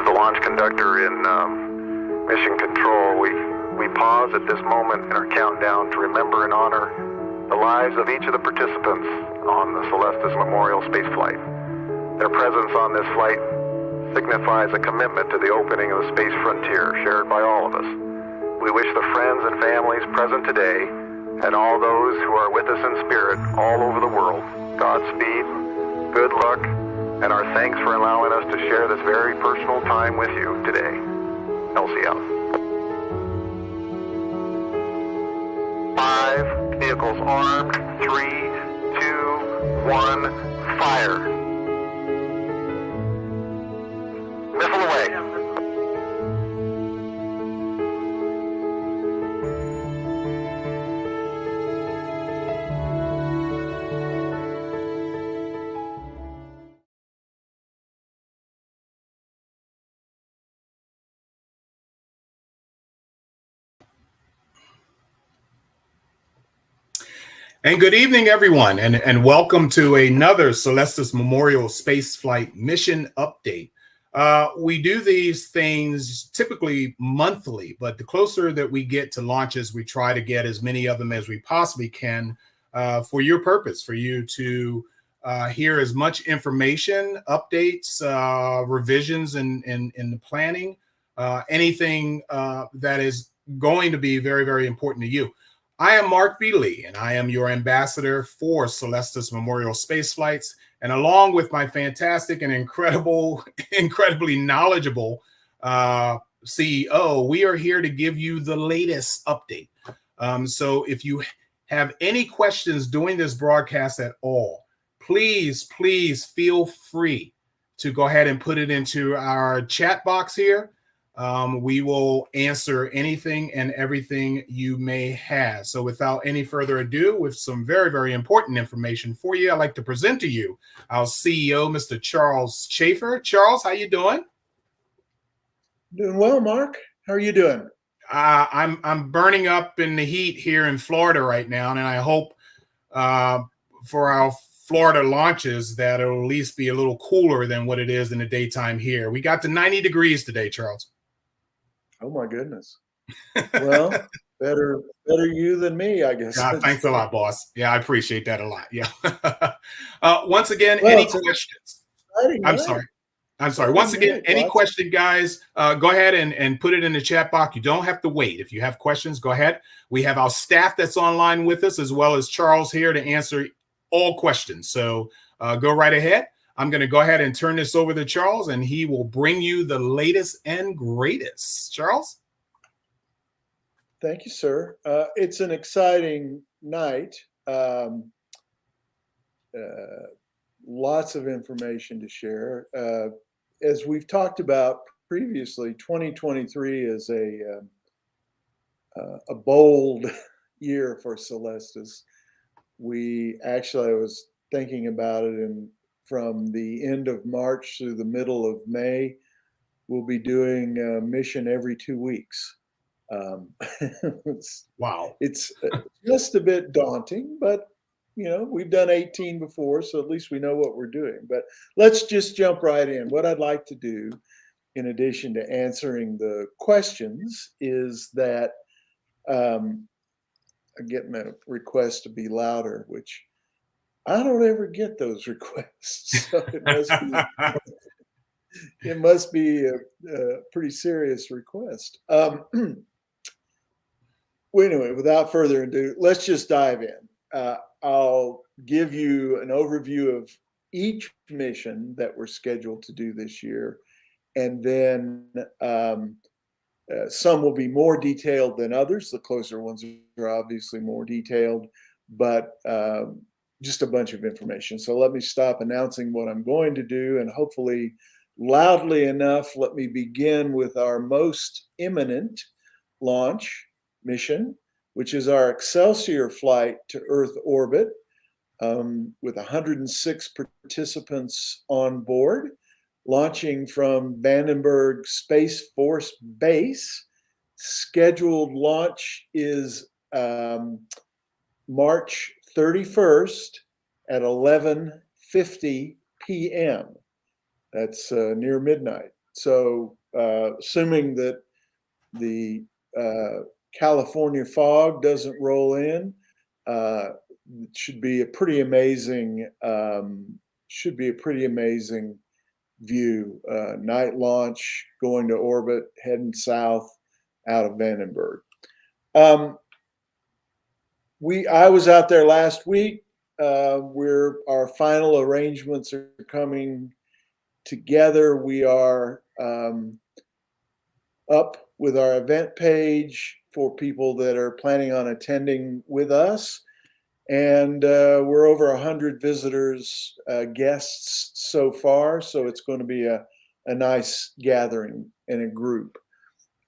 the launch conductor in mission control, we pause at this moment in our countdown to remember and honor the lives of each of the participants on the Celestis Memorial Space Flight. Their presence on this flight signifies a commitment to the opening of the space frontier shared by all of us. We wish the friends and families present today and all those who are with us in spirit all over the world Godspeed, good luck, and our thanks for allowing us to share this very personal time with you today. Elsie out. 5 vehicles armed, 3, 2, 1, fire. Missile away. And good evening, everyone, and welcome to another Celestis Memorial Spaceflight mission update. We do these things typically monthly, but the closer that we get to launches, we try to get as many of them as we possibly can for your purpose, for you to hear as much information, updates, revisions in the planning, anything that is going to be very, very important to you. I am Marc B. Lee, and I am your ambassador for Celestis Memorial Space Flights. And along with my fantastic and incredibly knowledgeable CEO, we are here to give you the latest update. So if you have any questions during this broadcast at all, please feel free to go ahead and put it into our chat box here. We will answer anything and everything you may have. So without any further ado, with some very, very important information for you, I'd like to present to you our CEO, Mr. Charles Chafer. Charles, how you doing? Doing well, Mark. How are you doing? I'm burning up in the heat here in Florida right now, and I hope for our Florida launches that it'll at least be a little cooler than what it is in the daytime here. We got to 90 degrees today, Charles. Oh my goodness. Well, better you than me, I guess. Thanks a lot, boss. Yeah, I appreciate that a lot. Yeah. Once again, any questions? I'm sorry. Once again, any question, guys, go ahead and put it in the chat box. You don't have to wait. If you have questions, go ahead. We have our staff that's online with us, as well as Charles here to answer all questions. So go right ahead. I'm going to go ahead and turn this over to Charles, and he will bring you the latest and greatest. Charles? Thank you, sir. It's an exciting night. Lots of information to share. As we've talked about previously, 2023 is a bold year for Celestis. I was thinking about it, and from the end of March through the middle of May, we'll be doing a mission every 2 weeks. Wow. It's just a bit daunting, but we've done 18 before, so at least we know what we're doing. But let's just jump right in. What I'd like to do, in addition to answering the questions, is that I'm getting a request to be louder, which I don't ever get those requests. So it must be a pretty serious request. Anyway, without further ado, let's just dive in. I'll give you an overview of each mission that we're scheduled to do this year. And then some will be more detailed than others. The closer ones are obviously more detailed, but just a bunch of information. So let me stop announcing what I'm going to do, and hopefully loudly enough, let me begin with our most imminent launch mission, which is our Excelsior Flight to Earth orbit, with 106 participants on board, launching from Vandenberg Space Force Base. Scheduled launch is March 31st at 11:50 p.m. That's near midnight. So assuming that the California fog doesn't roll in, it should be a pretty amazing view. Night launch going to orbit, heading south out of Vandenberg. I was out there last week. Our final arrangements are coming together. We are up with our event page for people that are planning on attending with us. And we're over 100 visitors, guests so far. So it's going to be a nice gathering in a group.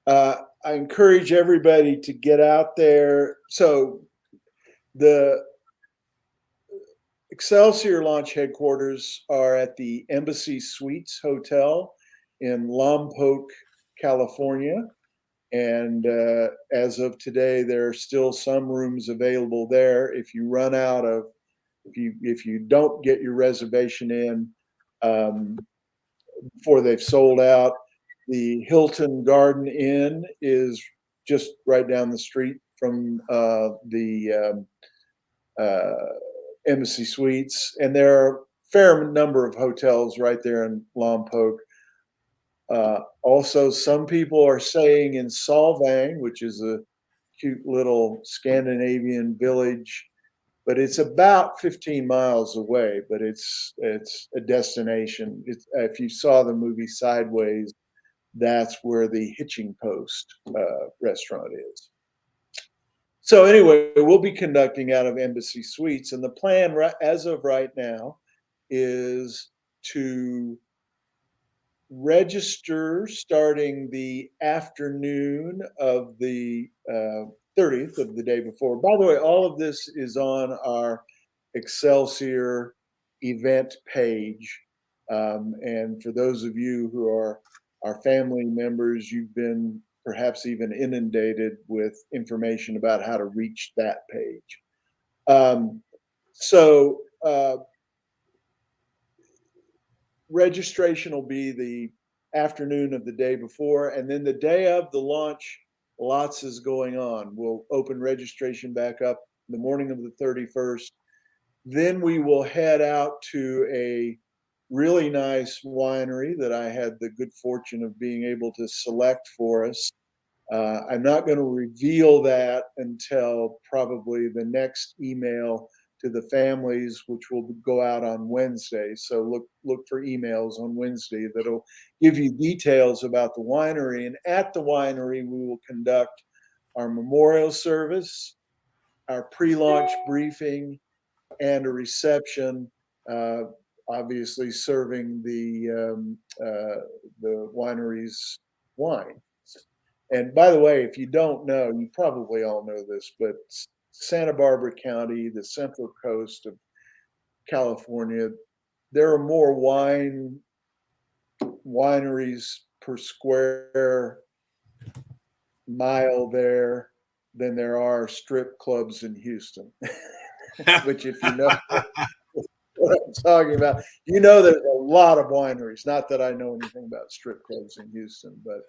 I encourage everybody to get out there. So the Excelsior launch headquarters are at the Embassy Suites Hotel in Lompoc, California. And as of today, there are still some rooms available there. If you run out of, if you don't get your reservation in before they've sold out, the Hilton Garden Inn is just right down the street from the Embassy Suites, and there are a fair number of hotels right there in Lompoc. Also, some people are staying in Solvang, which is a cute little Scandinavian village, but it's about 15 miles away. But it's a destination. If you saw the movie Sideways, that's where the Hitching Post restaurant is. So anyway, we'll be conducting out of Embassy Suites, and the plan as of right now is to register starting the afternoon of the 30th of the day before. By the way, all of this is on our Excelsior event page. And for those of you who are our family members, you've been perhaps even inundated with information about how to reach that page. Registration will be the afternoon of the day before, and then the day of the launch, lots is going on. We'll open registration back up the morning of the 31st. Then we will head out to a really nice winery that I had the good fortune of being able to select for us. I'm not going to reveal that until probably the next email to the families, which will go out on Wednesday. So look for emails on Wednesday that'll give you details about the winery. And at the winery, we will conduct our memorial service, our pre-launch briefing, and a reception, obviously serving the winery's wine. And by the way, if you don't know, you probably all know this, but Santa Barbara County, the Central Coast of California, there are more wineries per square mile there than there are strip clubs in Houston. Which, if you know what I'm talking about, you know there's a lot of wineries. Not that I know anything about strip clubs in Houston, but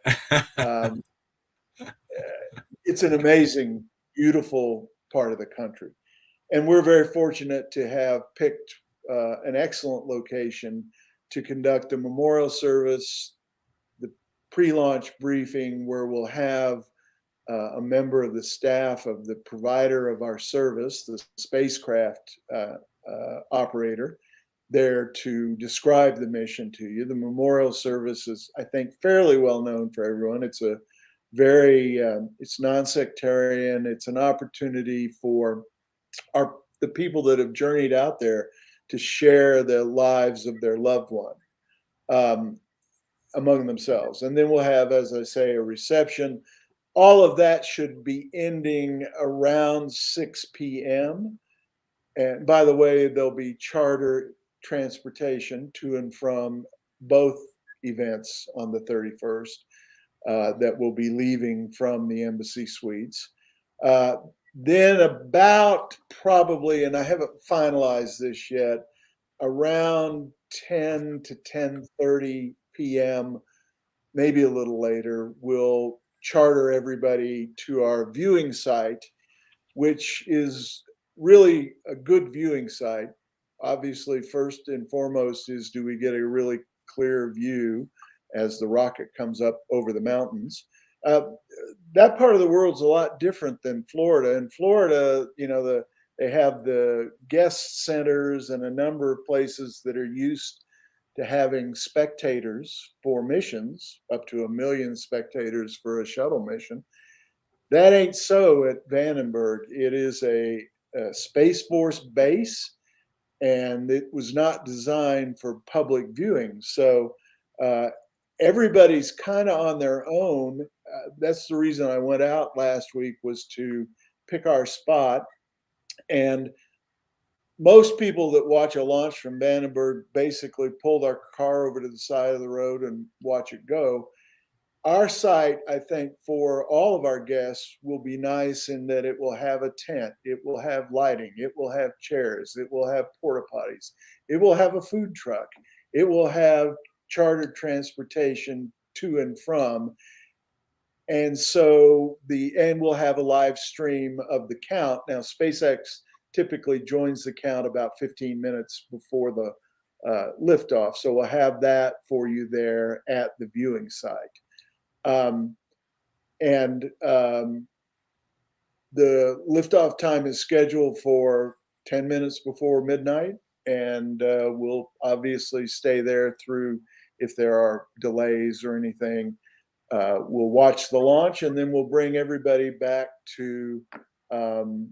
it's an amazing, beautiful part of the country. And we're very fortunate to have picked an excellent location to conduct a memorial service, the pre-launch briefing, where we'll have a member of the staff of the provider of our service, the spacecraft operator, there to describe the mission to you. The memorial service is, I think, fairly well known for everyone. It's a very, it's non-sectarian. It's an opportunity for the people that have journeyed out there to share the lives of their loved one among themselves. And then we'll have, as I say, a reception. All of that should be ending around 6 p.m. And by the way, there'll be charter transportation to and from both events on the 31st that will be leaving from the Embassy Suites. Then about probably, and I haven't finalized this yet, around 10 to 10:30 p.m., maybe a little later, we'll charter everybody to our viewing site, which is really a good viewing site. Obviously, first and foremost is, do we get a really clear view as the rocket comes up over the mountains? That part of the world's a lot different than Florida. In Florida, they have the guest centers and a number of places that are used to having spectators for missions, up to 1 million spectators for a shuttle mission. That ain't so at Vandenberg. It is a Space Force base, and it was not designed for public viewing. So everybody's kind of on their own. That's the reason I went out last week, was to pick our spot. And most people that watch a launch from Vandenberg basically pull their car over to the side of the road and watch it go. Our site, I think, for all of our guests will be nice in that it will have a tent, it will have lighting, it will have chairs, it will have porta potties, it will have a food truck, it will have chartered transportation to and from. And so we'll have a live stream of the count. Now, SpaceX typically joins the count about 15 minutes before the liftoff. So we'll have that for you there at the viewing site. The liftoff time is scheduled for 10 minutes before midnight, and we'll obviously stay there through if there are delays or anything. We'll watch the launch, and then we'll bring everybody back to the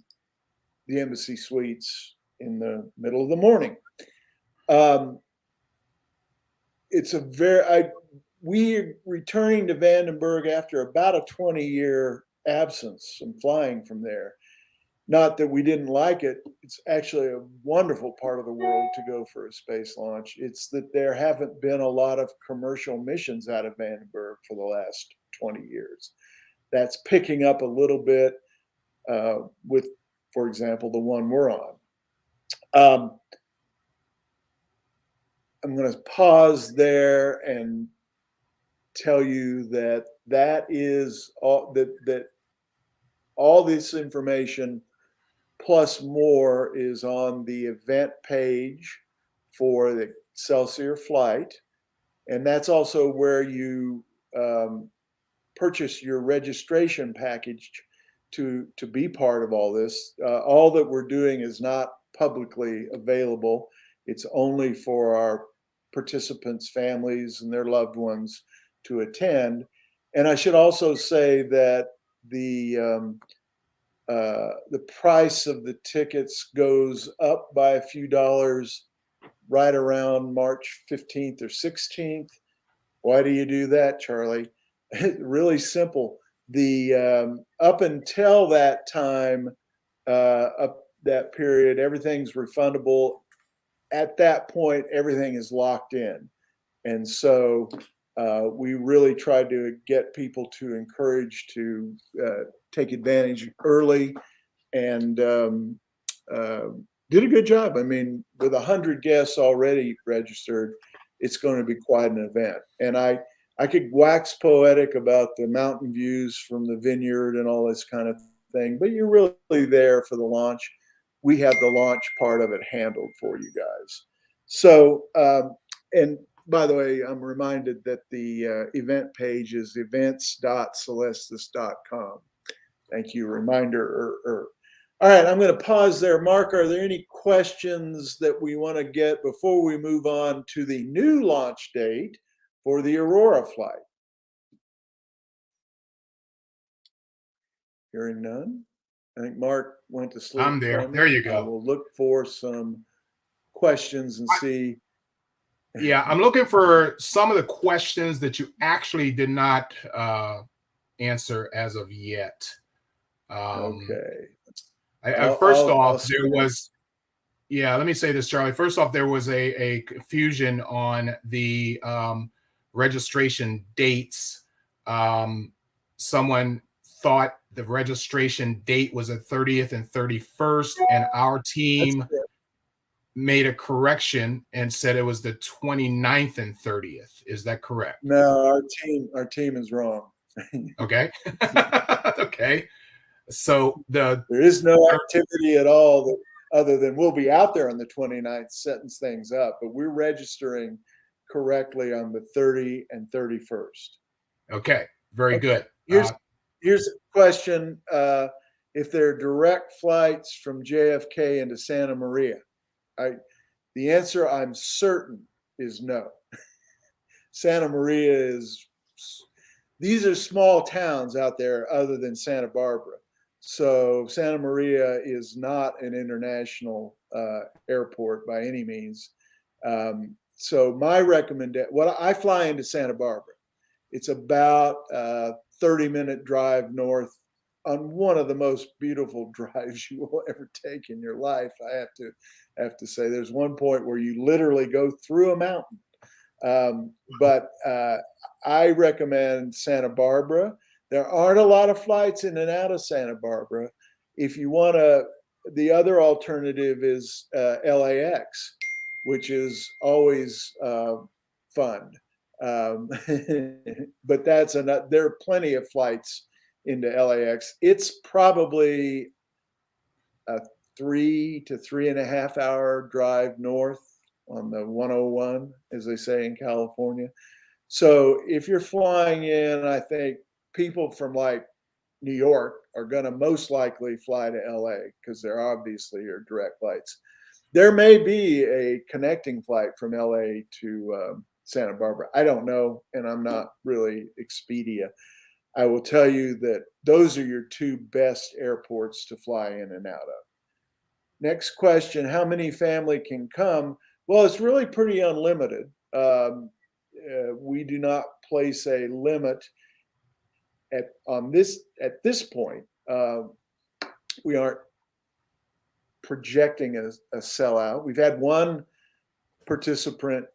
embassy suites in the middle of the morning. We're returning to Vandenberg after about a 20-year absence and flying from there. Not that we didn't like it. It's actually a wonderful part of the world to go for a space launch. It's that there haven't been a lot of commercial missions out of Vandenberg for the last 20 years. That's picking up a little bit with, for example, the one we're on. I'm going to pause there and tell you that is all that all this information plus more is on the event page for the Excelsior Flight, and that's also where you purchase your registration package to be part of all this. All that we're doing is not publicly available. It's only for our participants' families and their loved ones to attend. And I should also say that the price of the tickets goes up by a few dollars right around March 15th or 16th. Why do you do that, Charlie? Really simple. Up until that time, up that period, everything's refundable. At that point, everything is locked in. And so we really tried to get people to encourage to take advantage early, and did a good job. I mean, with 100 guests already registered, it's going to be quite an event. And I could wax poetic about the mountain views from the vineyard and all this kind of thing, but you're really there for the launch. We have the launch part of it handled for you guys. So, and by the way, I'm reminded that the event page is events.celestis.com. Thank you, reminder. All right, I'm going to pause there. Marc, are there any questions that we want to get before we move on to the new launch date for the Aurora flight? Hearing none. I think Marc went to sleep. I'm there. There you go. We'll look for some questions and see. Yeah, I'm looking for some of the questions that you actually did not answer as of yet. Okay. First off, let me say this, Charlie. First off, there was a confusion on the registration dates. Someone thought the registration date was the 30th and 31st, and our team made a correction and said it was the 29th and 30th. Is that correct? No, our team is wrong. Okay. Okay. So there is no activity at all that, other than we'll be out there on the 29th setting things up, but we're registering correctly on the 30 and 31st. Okay, very good. Here's a question. If there are direct flights from JFK into Santa Maria, the answer I'm certain is no. Santa Maria these are small towns out there other than Santa Barbara. So Santa Maria is not an international airport by any means. So my recommendation, I fly into Santa Barbara. It's about a 30-minute drive north on one of the most beautiful drives you will ever take in your life. I have to say, there's one point where you literally go through a mountain. But I recommend Santa Barbara. There aren't a lot of flights in and out of Santa Barbara. If you want the other alternative is LAX, which is always fun. But there are plenty of flights into LAX. It's probably a 3 to 3.5 hour drive north on the 101, as they say in California. So if you're flying in, I think people from like New York are going to most likely fly to LA because there obviously are direct flights. There may be a connecting flight from LA to Santa Barbara. I don't know, and I'm not really Expedia. I will tell you that those are your two best airports to fly in and out of. Next question, how many family can come? Well, it's really pretty unlimited. We do not place a limit at this point. We aren't projecting a sellout. We've had one participant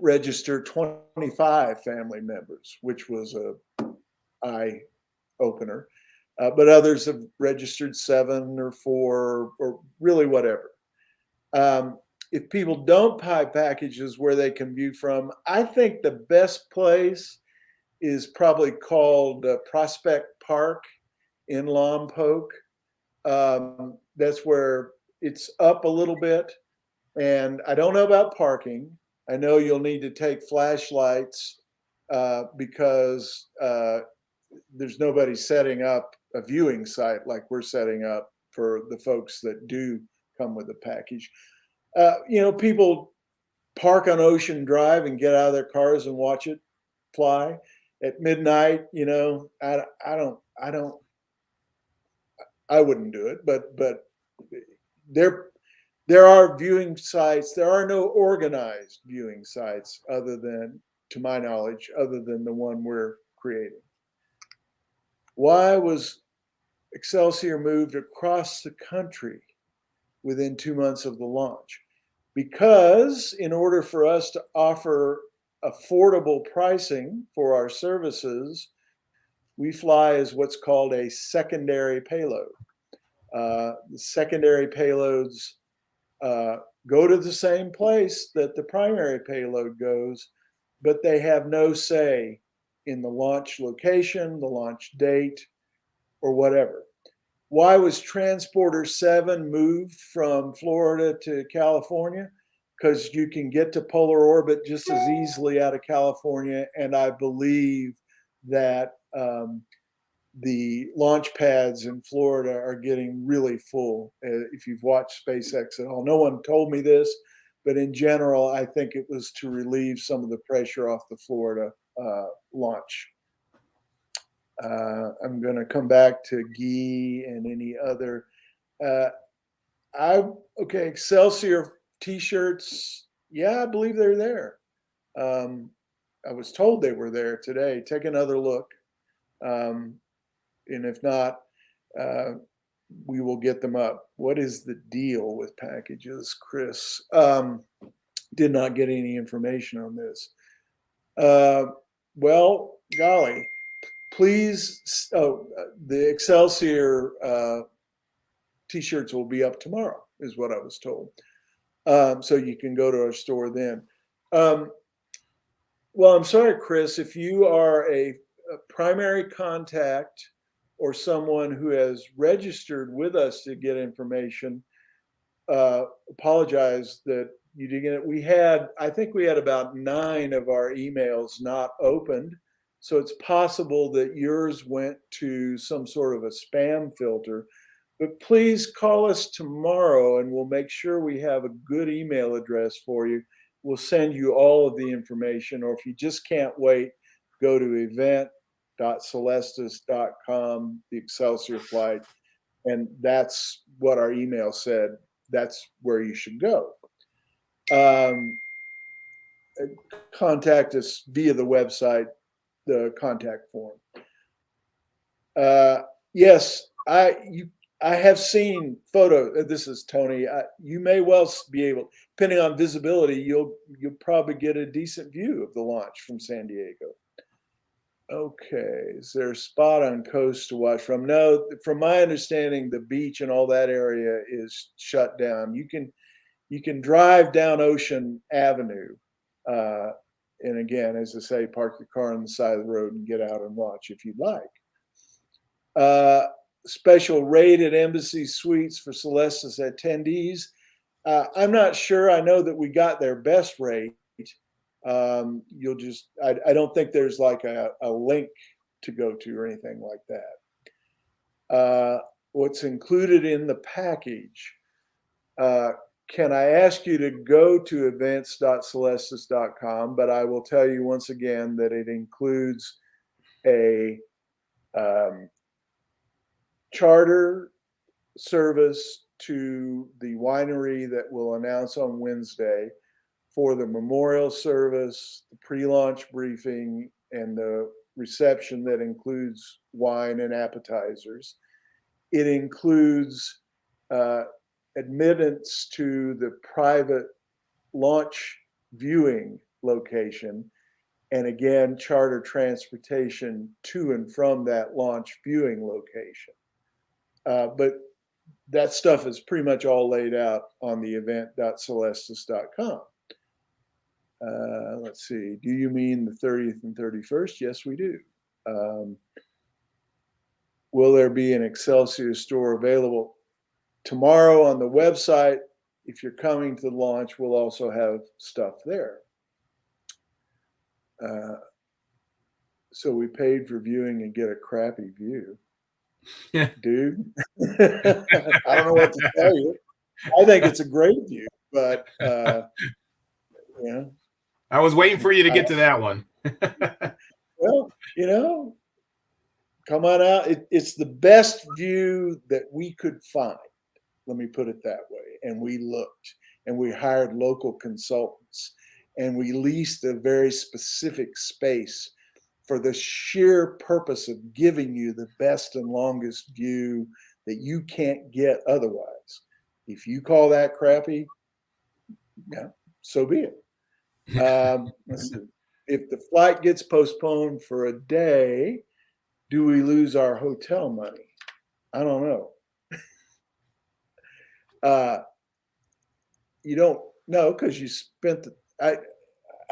register 25 family members, which was a eye opener. But others have registered 7 or 4 or really whatever. If people don't buy packages where they can view from, I think the best place is probably called Prospect Park in Lompoc. That's where it's up a little bit. And I don't know about parking. I know you'll need to take flashlights because there's nobody setting up a viewing site like we're setting up for the folks that do come with a package. People park on Ocean Drive and get out of their cars and watch it fly at midnight. I wouldn't do it, but there are viewing sites. There are no organized viewing sites to my knowledge, other than the one we're creating. Why was Excelsior moved across the country within 2 months of the launch? Because in order for us to offer affordable pricing for our services, we fly as what's called a secondary payload. The secondary payloads go to the same place that the primary payload goes, but they have no say in the launch location, the launch date, or whatever. Why was Transporter 7 moved from Florida to California? Because you can get to polar orbit just as easily out of California, and I believe that the launch pads in Florida are getting really full. If you've watched SpaceX at all, no one told me this, but in general, I think it was to relieve some of the pressure off the Florida launch. I'm going to come back to Guy and any other. Excelsior T-shirts. Yeah, I believe they're there. I was told they were there today. Take another look. And if not, we will get them up. What is the deal with packages, Chris? Did not get any information on this. Well, golly, please. The Excelsior T-shirts will be up tomorrow, is what I was told. So you can go to our store then. Well, I'm sorry, Chris, if you are a primary contact or someone who has registered with us to get information, apologize that you didn't get it. I think we had about 9 of our emails not opened. So it's possible that yours went to some sort of a spam filter. But please call us tomorrow and we'll make sure we have a good email address for you. We'll send you all of the information, or if you just can't wait, go to event.celestis.com, the Excelsior Flight, and that's what our email said. That's where you should go. Contact us via the website, the contact form. Yes, I have seen photos. This is Tony. You may well be able, depending on visibility, you'll probably get a decent view of the launch from San Diego. Okay, is there a spot on coast to watch from? No, from my understanding, the beach and all that area is shut down. You can drive down Ocean Avenue, and again, as I say, park your car on the side of the road and get out and watch if you'd like. Special rate at Embassy Suites for Celestis attendees. I'm not sure. I know that we got their best rate. I don't think there's like a link to go to or anything like that. What's included in the package? Can I ask you to go to events.celestis.com? But I will tell you once again that it includes a charter service to the winery that we'll announce on Wednesday for the memorial service, the pre-launch briefing, and the reception that includes wine and appetizers. It includes admittance to the private launch viewing location, and again, charter transportation to and from that launch viewing location. But that stuff is pretty much all laid out on the event.celestis.com. Let's see. Do you mean the 30th and 31st? Yes, we do. Will there be an Excelsior store available? Tomorrow on the website, if you're coming to the launch, we'll also have stuff there. So we paid for viewing and get a crappy view. Dude, I don't know what to tell you. I think it's a great view, but I was waiting for you to get to that one. Well, come on out. It's the best view that we could find. Let me put it that way. And we looked, and we hired local consultants, and we leased a very specific space for the sheer purpose of giving you the best and longest view that you can't get otherwise. If you call that crappy, yeah, so be it. Let's see. If the flight gets postponed for a day, do we lose our hotel money? I don't know. You don't know because you spent I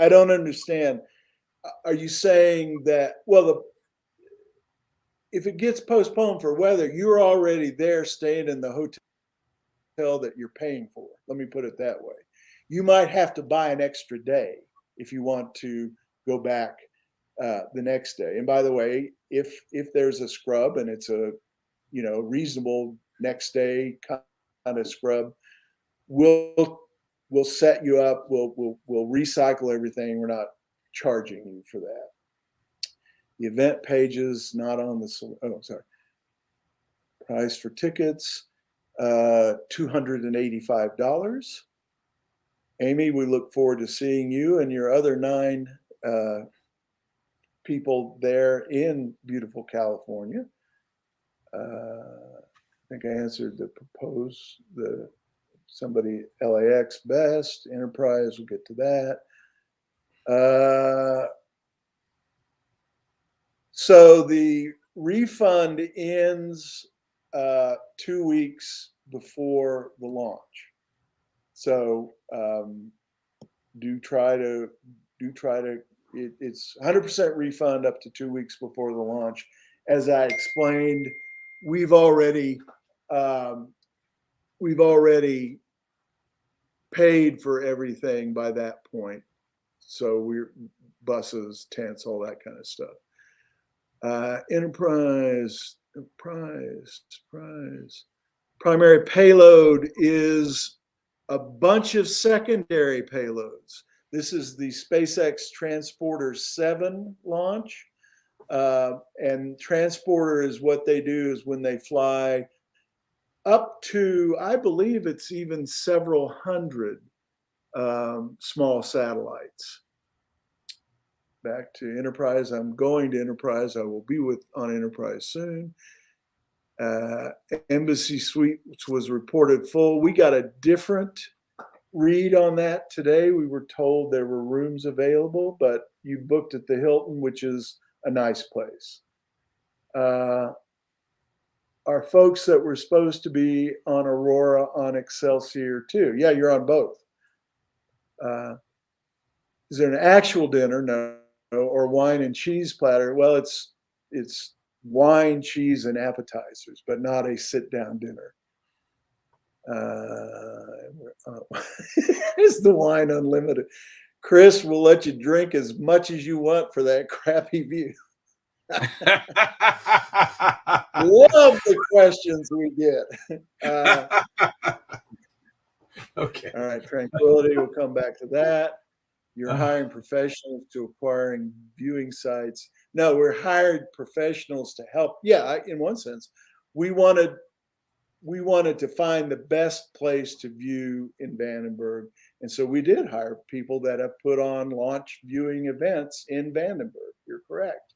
don't understand. Are you saying that, well, if it gets postponed for weather, you're already there staying in the hotel that you're paying for? Let me put it that way. You might have to buy an extra day if you want to go back the next day. And by the way, if there's a scrub and it's a reasonable next day kind of scrub, we'll set you up. We'll recycle everything. We're not charging you for that. The event page is not on the. Oh, sorry. Price for tickets, $285. Amy, we look forward to seeing you and your other 9 people there in beautiful California. I think I answered the somebody LAX best, Enterprise, we'll get to that. So the refund ends 2 weeks before the launch. So do try to it's 100% refund up to 2 weeks before the launch. As I explained, we've already paid for everything by that point. So we're buses, tents, all that kind of stuff. Enterprise. Primary payload is a bunch of secondary payloads. This is the SpaceX Transporter 7 launch. And Transporter is what they do is when they fly up to, I believe it's even several hundred small satellites. Back to Enterprise. I'm going to Enterprise. I will be on Enterprise soon. Embassy Suite, which was reported full. We got a different read on that today. We were told there were rooms available, but you booked at the Hilton, which is a nice place. Our folks that were supposed to be on Aurora on Excelsior too. Yeah, you're on both. Is there an actual dinner? No. Or wine and cheese platter? Well, it's wine, cheese, and appetizers, but not a sit-down dinner. Is the wine unlimited? Chris will let you drink as much as you want for that crappy view. Love the questions we get. Okay. All right, Tranquility, we'll come back to that. You're hiring professionals to acquiring viewing sites. No, we're hired professionals to help. Yeah, in one sense, we wanted to find the best place to view in Vandenberg. And so we did hire people that have put on launch viewing events in Vandenberg. You're correct.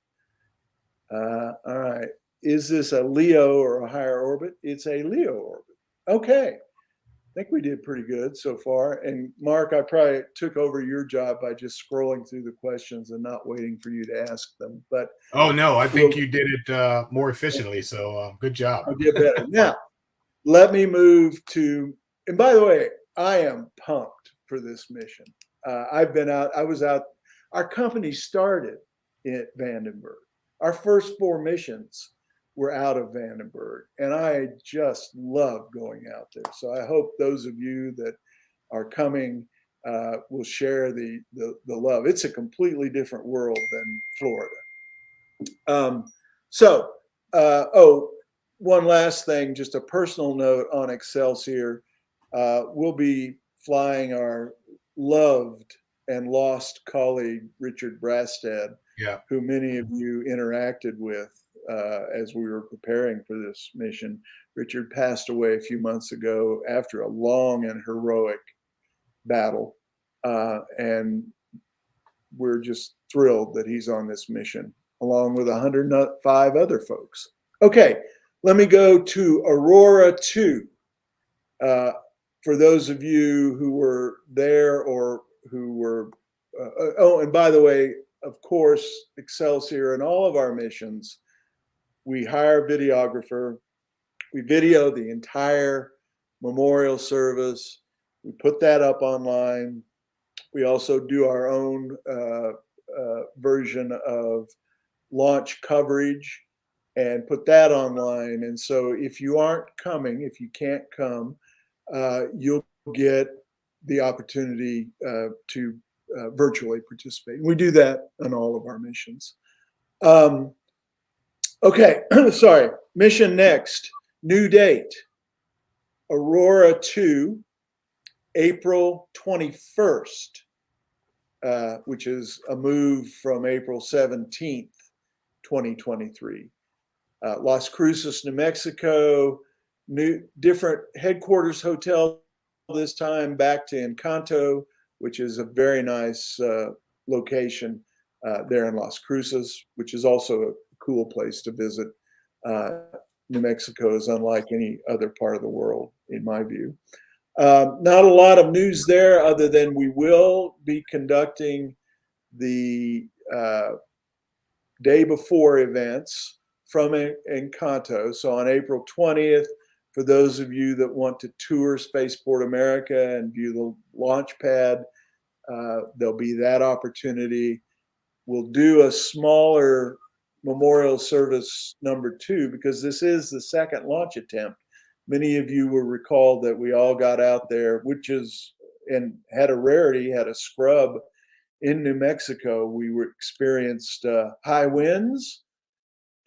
All right. Is this a LEO or a higher orbit? It's a LEO orbit. Okay. I think we did pretty good so far. And Marc, I probably took over your job by just scrolling through the questions and not waiting for you to ask them. But oh no, I think you did it more efficiently. So good job. I did better. Now, let me move to. And by the way, I am pumped for this mission. I've been out. I was out. Our company started at Vandenberg. Our first 4 missions were out of Vandenberg, and I just love going out there. So I hope those of you that are coming will share the love. It's a completely different world than Florida. One last thing, just a personal note on Excelsior. We'll be flying our loved and lost colleague, Richard Brastad, who many of you interacted with as we were preparing for this mission. Richard passed away a few months ago after a long and heroic battle. And we're just thrilled that he's on this mission, along with 105 other folks. Okay, let me go to Aurora 2. For those of you who were there or who were, and by the way, of course, Excelsior and all of our missions, we hire a videographer. We video the entire memorial service. We put that up online. We also do our own version of launch coverage and put that online. And so if you aren't coming, if you can't come, you'll get the opportunity to virtually participate. We do that on all of our missions. Okay, sorry. Mission next. New date. Aurora 2, April 21st, which is a move from April 17th, 2023. Las Cruces, New Mexico, different headquarters hotel this time, back to Encanto, which is a very nice location there in Las Cruces, which is also a cool place to visit. New Mexico is unlike any other part of the world, in my view. Not a lot of news there other than we will be conducting the day before events from Encanto. So on April 20th, For those of you that want to tour Spaceport America and view the launch pad, there'll be that opportunity. We'll do a smaller memorial service number 2 because this is the second launch attempt. Many of you will recall that we all got out there, which is, and had a rarity, had a scrub in New Mexico. We experienced high winds,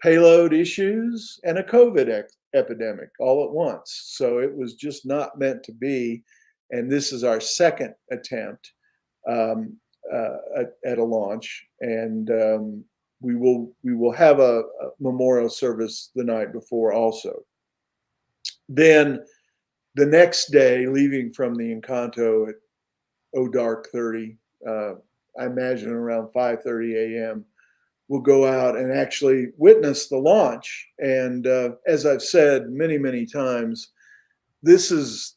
payload issues, and a COVID epidemic all at once. So it was just not meant to be. And this is our second attempt at a launch. And we will have a memorial service the night before also. Then the next day, leaving from the Encanto at dark 30, I imagine around 5:30 a.m., we'll go out and actually witness the launch. And as I've said many, many times, this is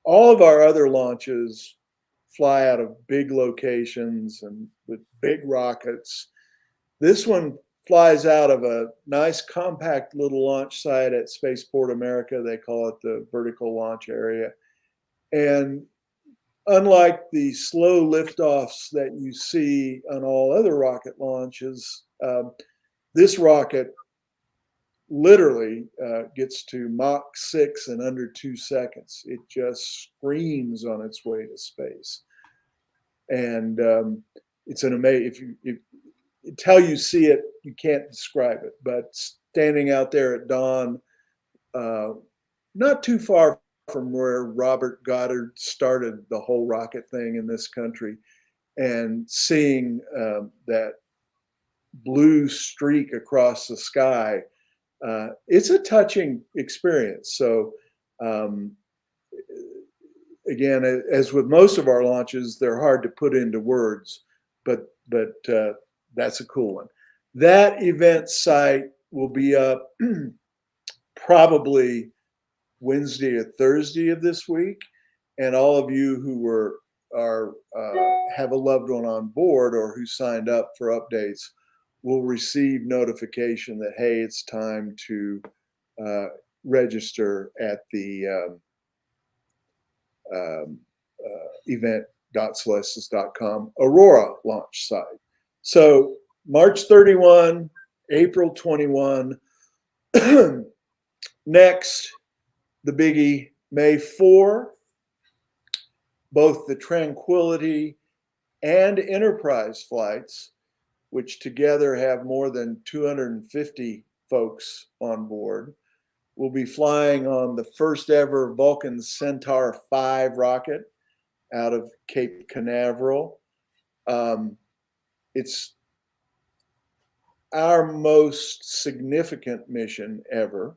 all of our other launches fly out of big locations and with big rockets. This one flies out of a nice compact little launch site at Spaceport America. They call it the vertical launch area. And unlike the slow liftoffs that you see on all other rocket launches, this rocket literally gets to Mach 6 in under 2 seconds. It just screams on its way to space. And it's an amazing, until you see it, you can't describe it. But standing out there at dawn, not too far from where Robert Goddard started the whole rocket thing in this country, and seeing that blue streak across the sky, it's a touching experience. So again, as with most of our launches, they're hard to put into words, but that's a cool one. That event site will be up probably Wednesday or Thursday of this week, and all of you who have a loved one on board or who signed up for updates will receive notification that, hey, it's time to register at the event.celestis.com Aurora launch site. So March 31, April 21. Next, the biggie, May 4, both the Tranquility and Enterprise flights, which together have more than 250 folks on board, will be flying on the first ever Vulcan Centaur 5 rocket out of Cape Canaveral. It's our most significant mission ever.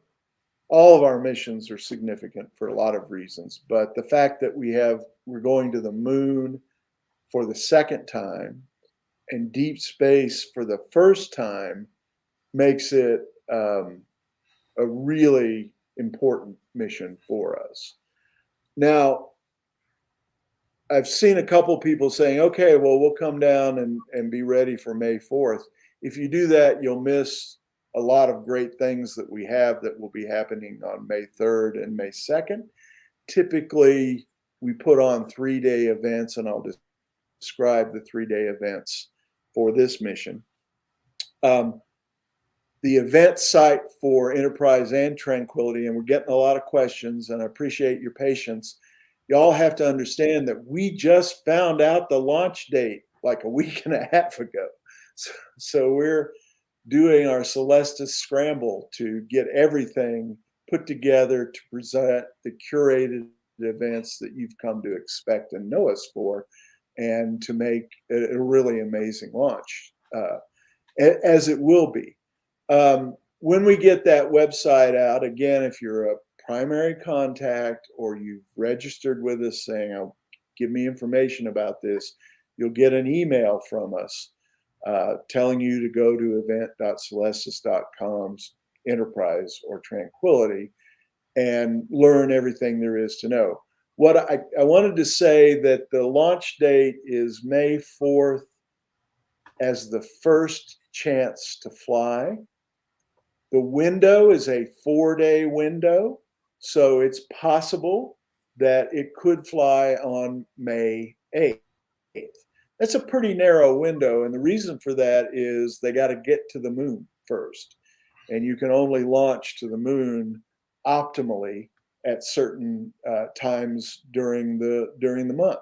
All of our missions are significant for a lot of reasons, but the fact that we're going to the moon for the second time and deep space for the first time makes it a really important mission for us. Now, I've seen a couple people saying, okay, well, we'll come down and be ready for May 4th. If you do that, you'll miss a lot of great things that we have that will be happening on May 3rd and May 2nd. Typically, we put on 3-day events, and I'll describe the 3-day events for this mission. The event site for Enterprise and Tranquility, and we're getting a lot of questions, and I appreciate your patience. Y'all have to understand that we just found out the launch date like a week and a half ago. So we're doing our Celestis scramble to get everything put together to present the curated events that you've come to expect and know us for, and to make a really amazing launch, as it will be. When we get that website out, again, if you're a primary contact or you've registered with us saying, oh, give me information about this, you'll get an email from us telling you to go to event.celestis.com's Enterprise or Tranquility and learn everything there is to know. What I wanted to say that the launch date is May 4th as the first chance to fly. The window is a 4-day window. So it's possible that it could fly on May 8th. That's a pretty narrow window. And the reason for that is they got to get to the moon first. And you can only launch to the moon optimally at certain times during the month.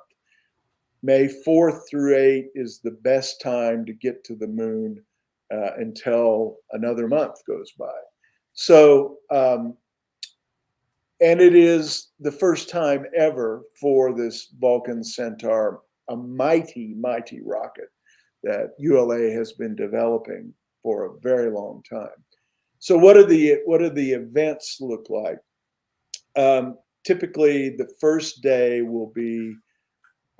May 4th through 8th is the best time to get to the moon until another month goes by. So, and it is the first time ever for this Vulcan Centaur, a mighty, mighty rocket that ULA has been developing for a very long time. So what do the events look like? Typically, the first day will be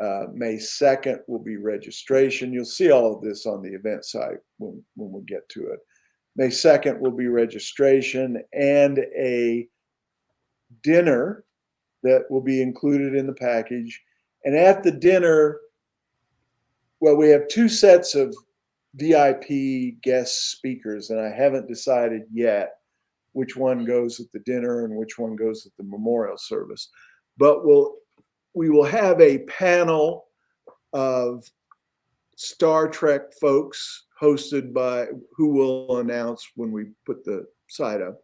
May 2nd will be registration. You'll see all of this on the event site when we get to it. May 2nd will be registration and a dinner that will be included in the package. And at the dinner, well, we have two sets of VIP guest speakers, and I haven't decided yet which one goes at the dinner and which one goes at the memorial service. But we will have a panel of Star Trek folks hosted by, who will announce when we put the site up,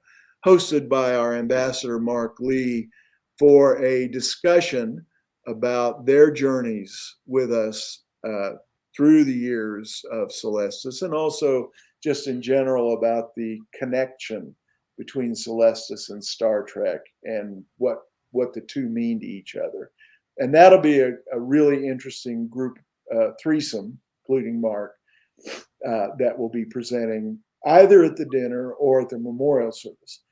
hosted by our ambassador, Marc Lee, for a discussion about their journeys with us through the years of Celestis, and also just in general about the connection between Celestis and Star Trek and what the two mean to each other. And that'll be a really interesting group threesome, including Marc, that will be presenting either at the dinner or at the memorial service.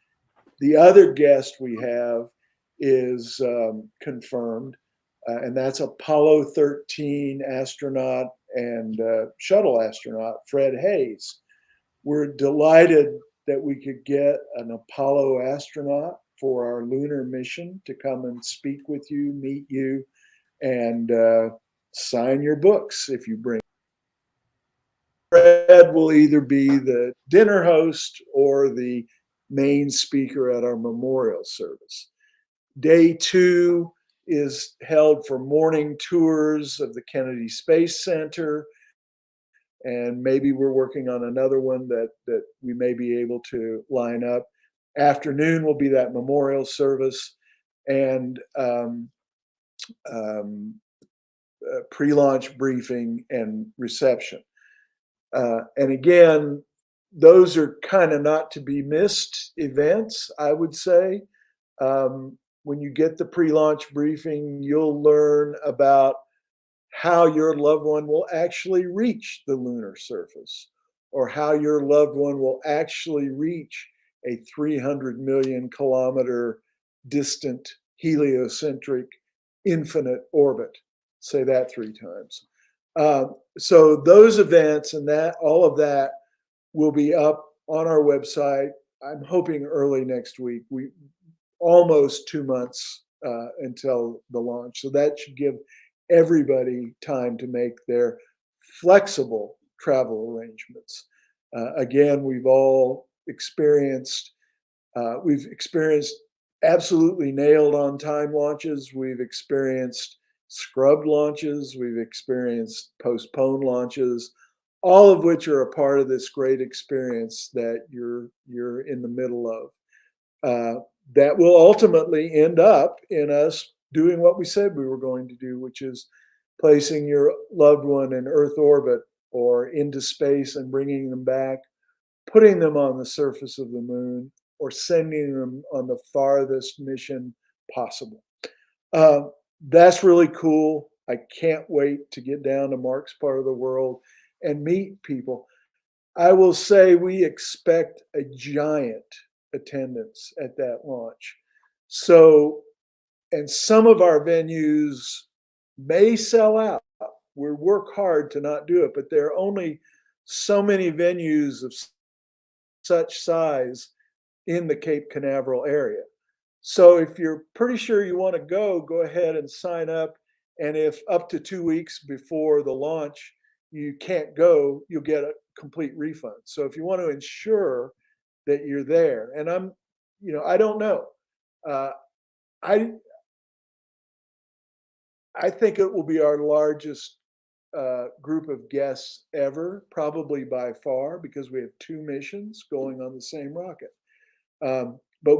The other guest we have is confirmed, and that's Apollo 13 astronaut and shuttle astronaut Fred Hayes. We're delighted that we could get an Apollo astronaut for our lunar mission to come and speak with you, meet you, and sign your books if you bring. Fred will either be the dinner host or the main speaker at our memorial service. Day 2 is held for morning tours of the Kennedy Space Center, and maybe we're working on another one that we may be able to line up. Afternoon will be that memorial service, and pre-launch briefing and reception. And again, those are kind of not to be missed events, I would say. When you get the pre-launch briefing, you'll learn about how your loved one will actually reach the lunar surface, or how your loved one will actually reach a 300 million kilometer distant heliocentric infinite orbit. Say that 3 times. So those events and that, all of that will be up on our website. I'm hoping early next week. We almost 2 months until the launch. So that should give everybody time to make their flexible travel arrangements. Again, we've experienced absolutely nailed on time launches. We've experienced scrubbed launches. We've experienced postponed launches, all of which are a part of this great experience that you're in the middle of. That will ultimately end up in us doing what we said we were going to do, which is placing your loved one in Earth orbit or into space and bringing them back, putting them on the surface of the moon, or sending them on the farthest mission possible. That's really cool. I can't wait to get down to Marc's part of the world and meet people. I will say we expect a giant attendance at that launch. So, and some of our venues may sell out. We work hard to not do it, but there are only so many venues of such size in the Cape Canaveral area. So if you're pretty sure you want to go ahead and sign up. And if up to 2 weeks before the launch you can't go, you'll get a complete refund. So if you want to ensure that you're there, and I don't know. Uh, I think it will be our largest group of guests ever, probably by far, because we have 2 missions going on the same rocket. But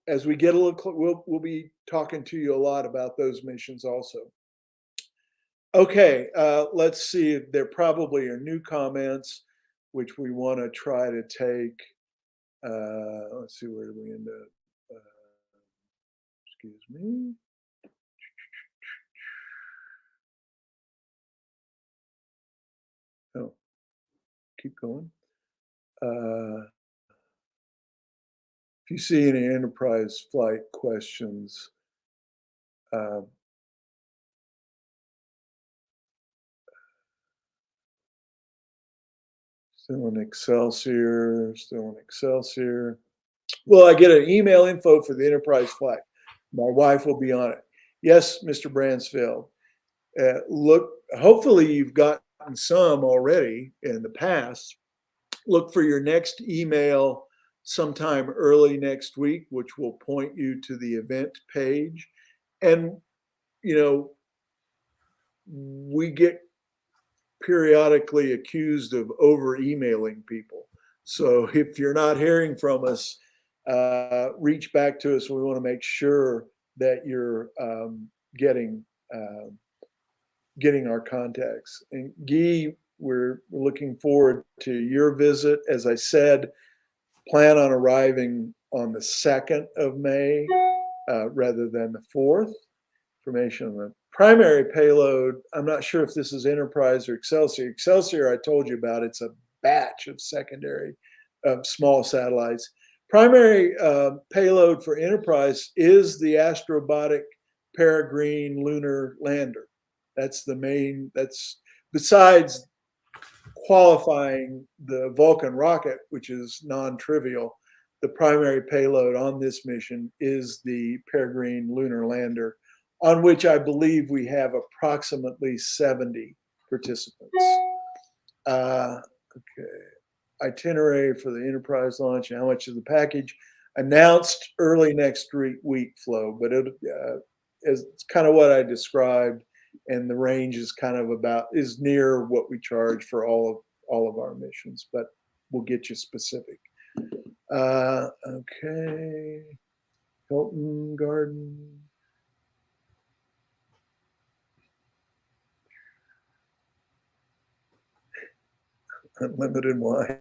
as we get a little, we'll be talking to you a lot about those missions also. Okay, let's see. There probably are new comments, which we want to try to take. Let's see, where do we end up? Excuse me. Oh, keep going. If you see any enterprise flight questions, still in Excelsior, Well, I get an email info for the enterprise flight. My wife will be on it. Yes, Mr. Bransfield. Look, hopefully you've gotten some already in the past. Look for your next email sometime early next week, which will point you to the event page. And, we get periodically accused of over emailing people. So if you're not hearing from us, reach back to us. We want to make sure that you're getting our contacts. And Guy, we're looking forward to your visit. As I said, plan on arriving on the 2nd of May rather than the 4th. Information on the primary payload. I'm not sure if this is Enterprise or Excelsior. Excelsior, I told you about. It's a batch of secondary small satellites. Primary payload for Enterprise is the Astrobotic Peregrine lunar lander. That's the main. That's besides qualifying the Vulcan rocket, which is non-trivial. The primary payload on this mission is the Peregrine lunar lander, on which I believe we have approximately 70 participants. Okay. Itinerary for the Enterprise launch, how much of the package? Announced early next week, Flo, but it's kind of what I described, and the range is kind of is near what we charge for all of our missions, but we'll get you specific. Okay. Hilton Garden. Unlimited wine.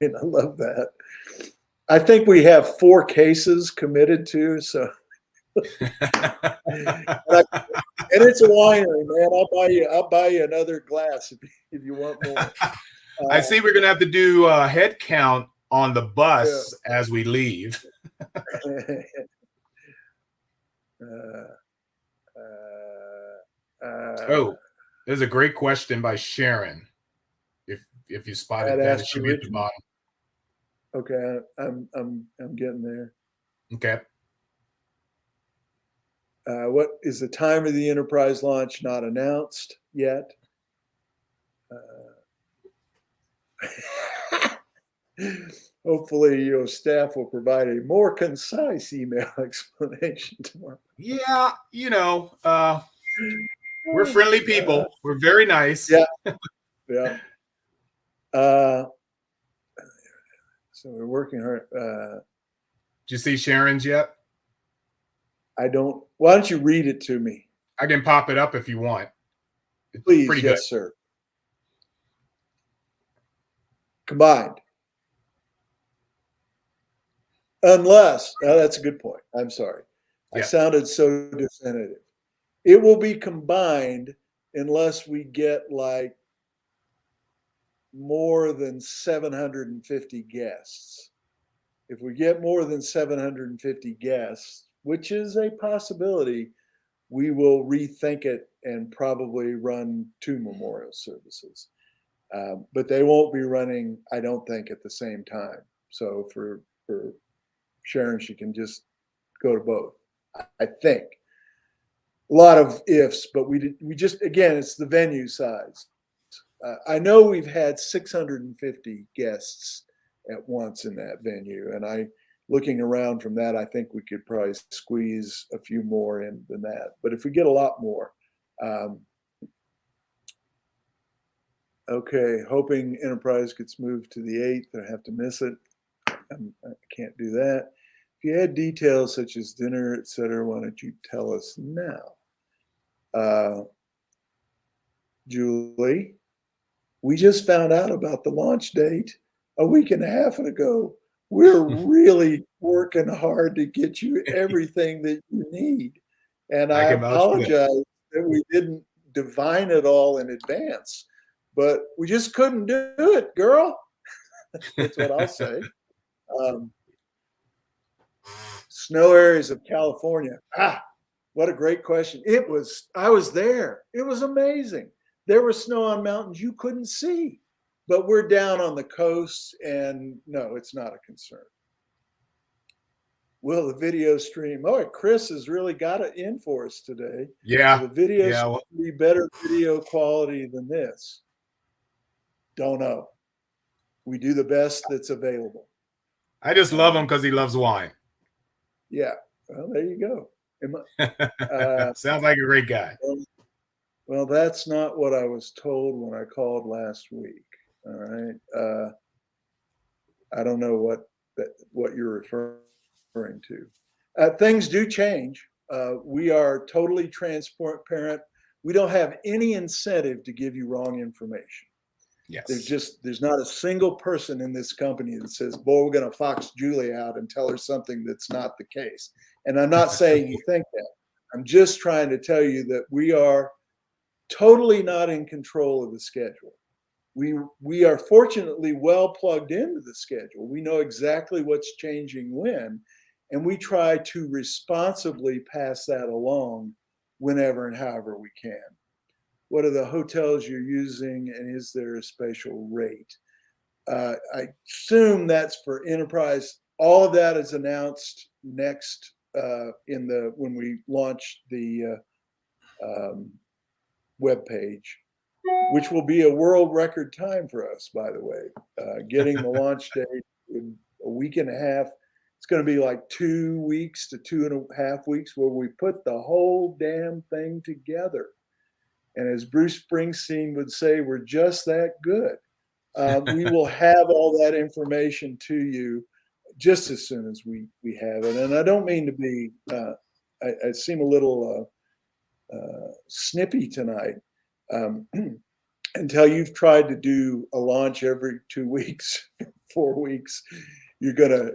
I love that. I think we have 4 cases committed to, so. And it's a winery, man. I'll buy you another glass if you want more. I see we're gonna have to do a head count on the bus as we leave. There's a great question by Sharon. If you spotted that, it should be at the bottom. Okay, I'm getting there. Okay. What is the time of the Enterprise launch? Not announced yet. Hopefully, your staff will provide a more concise email explanation tomorrow. Yeah, we're friendly people. We're very nice. Yeah, yeah. So we're working hard. Did you see Sharon's yet? I don't. Why don't you read it to me? I can pop it up if you want. It's Please, pretty yes, good. Sir. Combined. Unless, that's a good point. I'm sorry. Yeah. I sounded so definitive. It will be combined unless we get like more than 750 guests. If we get more than 750 guests, which is a possibility, we will rethink it and probably run 2 memorial services. But they won't be running, I don't think, at the same time. So for Sharon, she can just go to both. I think. A lot of ifs, but we just, again, it's the venue size. I know we've had 650 guests at once in that venue, and looking around from that, I think we could probably squeeze a few more in than that. But if we get a lot more, okay, hoping Enterprise gets moved to the 8th. I have to miss it. I can't do that. If you had details such as dinner, etc., why don't you tell us now? Julie, we just found out about the launch date a week and a half ago. We're really working hard to get you everything that you need. And I can vouch for that. apologize that we didn't divine it all in advance, but we just couldn't do it, girl. That's what I'll say. Snow areas of California. What a great question. I was there. It was amazing. There was snow on mountains you couldn't see, but we're down on the coast, and no, it's not a concern. Will the video stream? Oh, Chris has really got it in for us today. Yeah. Will the video be better video quality than this? Don't know. We do the best that's available. I just love him because he loves wine. Yeah. Well, there you go. Sounds like a great guy. Well, that's not what I was told when I called last week. All right. I don't know what you're referring to. Things do change. We are totally transparent. We don't have any incentive to give you wrong information. Yes. There's not a single person in this company that says, boy, we're going to fox Julie out and tell her something that's not the case. And I'm not saying you think that. I'm just trying to tell you that we are totally not in control of the schedule. We are fortunately well plugged into the schedule. We know exactly what's changing when, and we try to responsibly pass that along whenever and however we can. What are the hotels you're using, and is there a spatial rate? I assume that's for Enterprise. All of that is announced next when we launch the web page, which will be a world record time for us, by the way. Getting the launch date in a week and a half. It's going to be like 2 weeks to 2.5 weeks where we put the whole damn thing together. And as Bruce Springsteen would say, we're just that good. We will have all that information to you just as soon as we have it. And I don't mean to be, I seem a little snippy tonight. Until you've tried to do a launch every 2 weeks, 4 weeks, you're gonna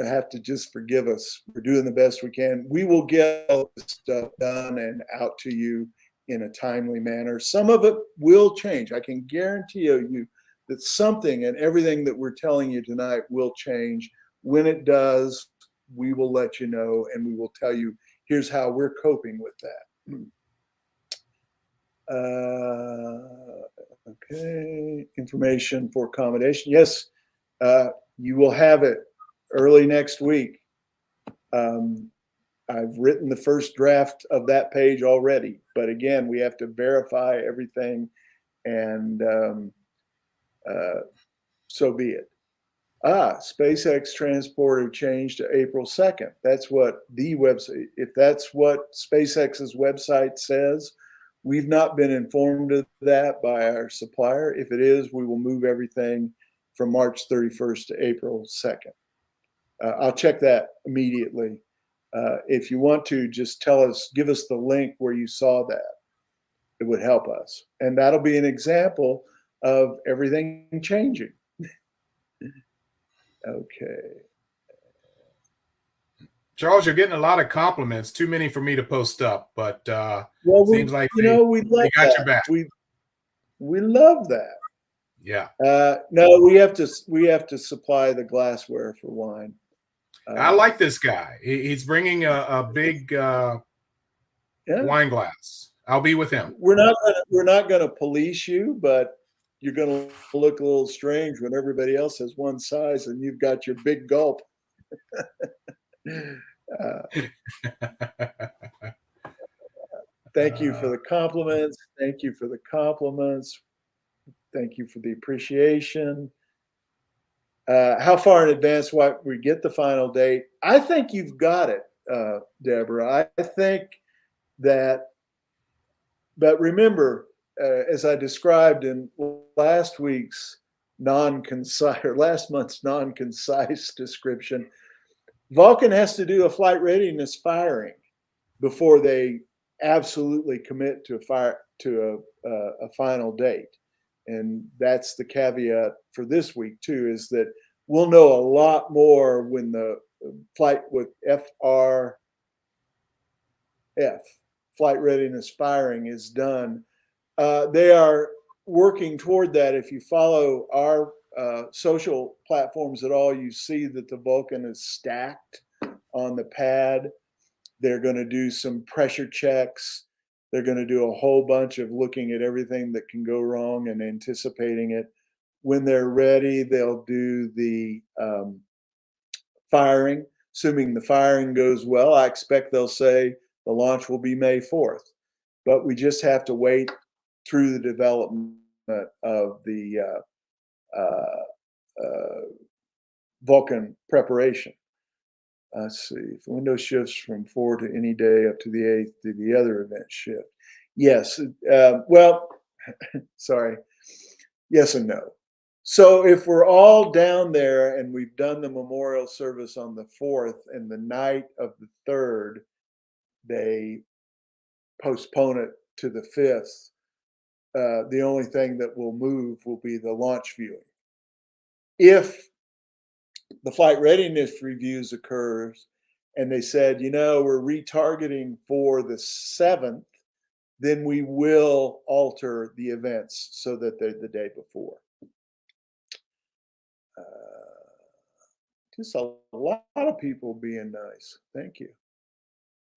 have to just forgive us. We're doing the best we can. We will get all this stuff done and out to you in a timely manner. Some of it will change. I can guarantee you that something and everything that we're telling you tonight will change. When it does, we will let you know, and we will tell you, here's how we're coping with that. Okay, information for accommodation. Yes, you will have it early next week. I've written the first draft of that page already, but again, we have to verify everything, and so be it. SpaceX transporter changed to April 2nd. That's what the website, if that's what SpaceX's website says, we've not been informed of that by our supplier. If it is, we will move everything from March 31st to April 2nd. I'll check that immediately. If you want to, just give us the link where you saw that. It would help us. And that'll be an example of everything changing. Okay. Charles, you're getting a lot of compliments. Too many for me to post up, but seems like we love got that. your back. We love that. Yeah. No, we have to supply the glassware for wine. I like this guy. He's bringing a big wine glass. I'll be with him. We're not gonna police you, but you're gonna look a little strange when everybody else has one size and you've got your big gulp. Thank you for the compliments. Thank you for the compliments. Thank you for the appreciation. How far in advance we get the final date? I think you've got it, Deborah. I think that, but remember, as I described in last month's non-concise description, Vulcan has to do a flight readiness firing before they absolutely commit to a final date. And that's the caveat for this week too, is that we'll know a lot more when the flight with FRF, flight readiness firing, is done. They are working toward that. If you follow our social platforms at all, you see that the Vulcan is stacked on the pad. They're going to do some pressure checks. They're going to do a whole bunch of looking at everything that can go wrong and anticipating it. When they're ready, they'll do the firing. Assuming the firing goes well, I expect they'll say the launch will be May 4th. But we just have to wait through the development of the Vulcan preparation. Let's see, if the window shifts from 4 to any day up to the 8th, do the other event shift? Yes. Well, sorry. Yes and no. So if we're all down there and we've done the memorial service on the 4th and the night of the 3rd, they postpone it to the 5th, the only thing that will move will be the launch viewing. If the flight readiness reviews occurs and they said, we're retargeting for the 7th, then we will alter the events so that they're the day before. Just a lot of people being nice. Thank you.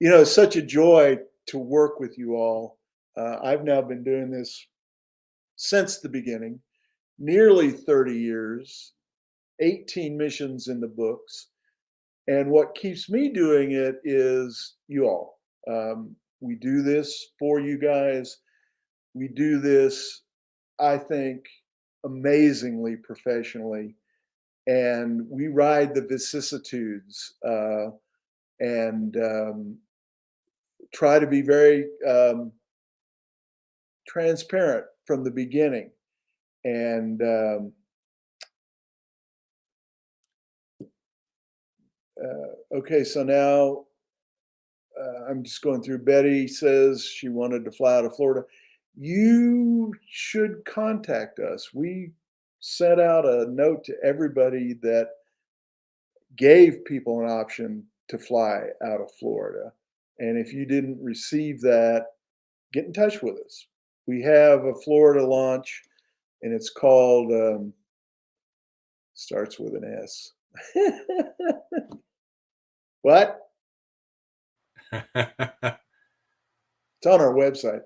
It's such a joy to work with you all. I've now been doing this since the beginning, nearly 30 years, 18 missions in the books. And what keeps me doing it is you all. We do this for you guys. We do this, I think, amazingly professionally. And we ride the vicissitudes and try to be very transparent from the beginning. And okay, so now I'm just going through. Betty says she wanted to fly out of Florida. You should contact us. We sent out a note to everybody that gave people an option to fly out of Florida. And if you didn't receive that, get in touch with us. We have a Florida launch, and it's called, starts with an S. What? It's on our website.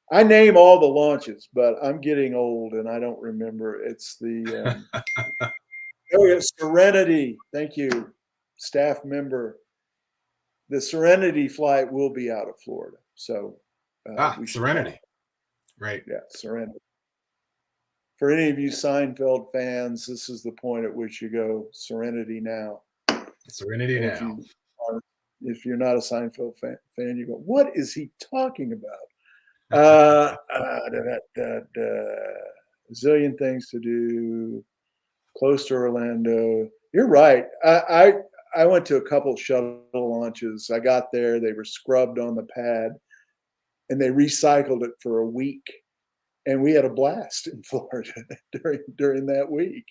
I name all the launches, but I'm getting old and I don't remember. It's the Serenity. Thank you, staff member. The Serenity flight will be out of Florida. So Serenity. Right. Yeah, Serenity. For any of you Seinfeld fans, this is the point at which you go, Serenity now. Serenity now. If you're not a Seinfeld fan, you go, what is he talking about? A zillion things to do, close to Orlando. You're right. I went to a couple shuttle launches. I got there, they were scrubbed on the pad, and they recycled it for a week. And we had a blast in Florida during that week.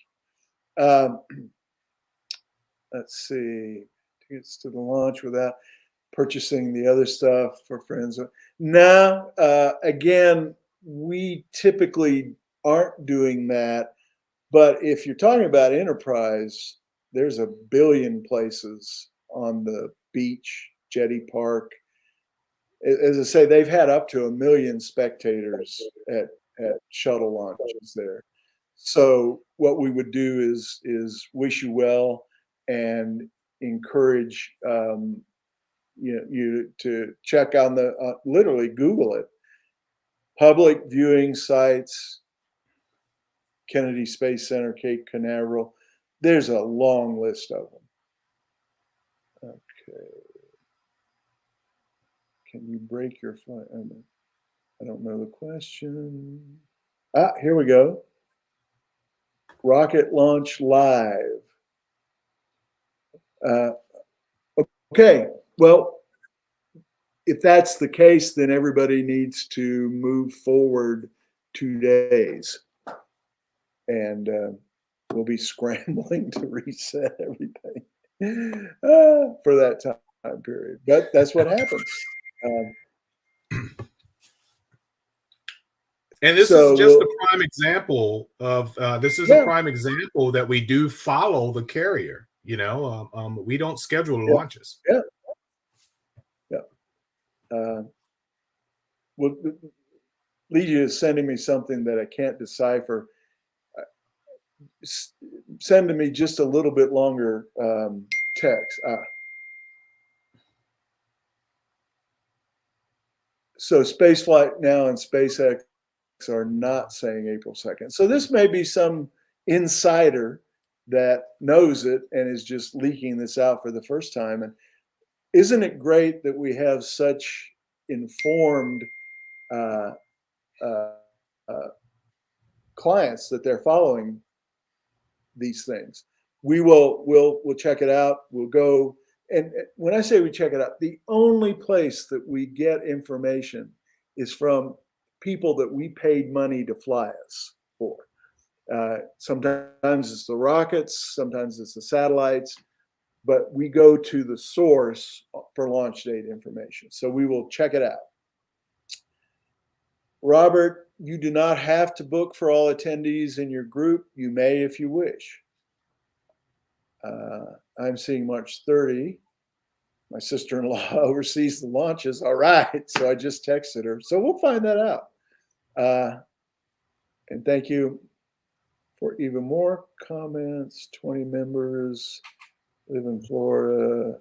Let's see, tickets to the launch without purchasing the other stuff for friends. No, again, we typically aren't doing that. But if you're talking about enterprise, there's a billion places on the beach, Jetty Park. As I say, they've had up to 1 million spectators at shuttle launches there. So what we would do is wish you well and encourage you to check on the literally Google it. Public viewing sites, Kennedy Space Center, Cape Canaveral. there's a long list of them. Okay. Can you break your flight? I don't know the question. Here we go. Rocket launch live. Okay, well, if that's the case, then everybody needs to move forward 2 days. And we'll be scrambling to reset everything for that time period. But that's what happens. And this is just a prime example of a prime example that we do follow the carrier. You know, we don't schedule launches. Yeah. Well, Lydia is sending me something that I can't decipher. Send to me just a little bit longer text. So Spaceflight now and SpaceX are not saying April 2nd. So this may be some insider that knows it and is just leaking this out for the first time. And isn't it great that we have such informed clients that they're following these things? We'll check it out. We'll go. And when I say we check it out, the only place that we get information is from people that we paid money to fly us for. Sometimes it's the rockets, sometimes it's the satellites, but we go to the source for launch date information. So we will check it out. Robert, you do not have to book for all attendees in your group. You may if you wish. I'm seeing March 30. My sister-in-law oversees the launches. All right. So I just texted her. So we'll find that out. And thank you for even more comments. 20 members live in Florida.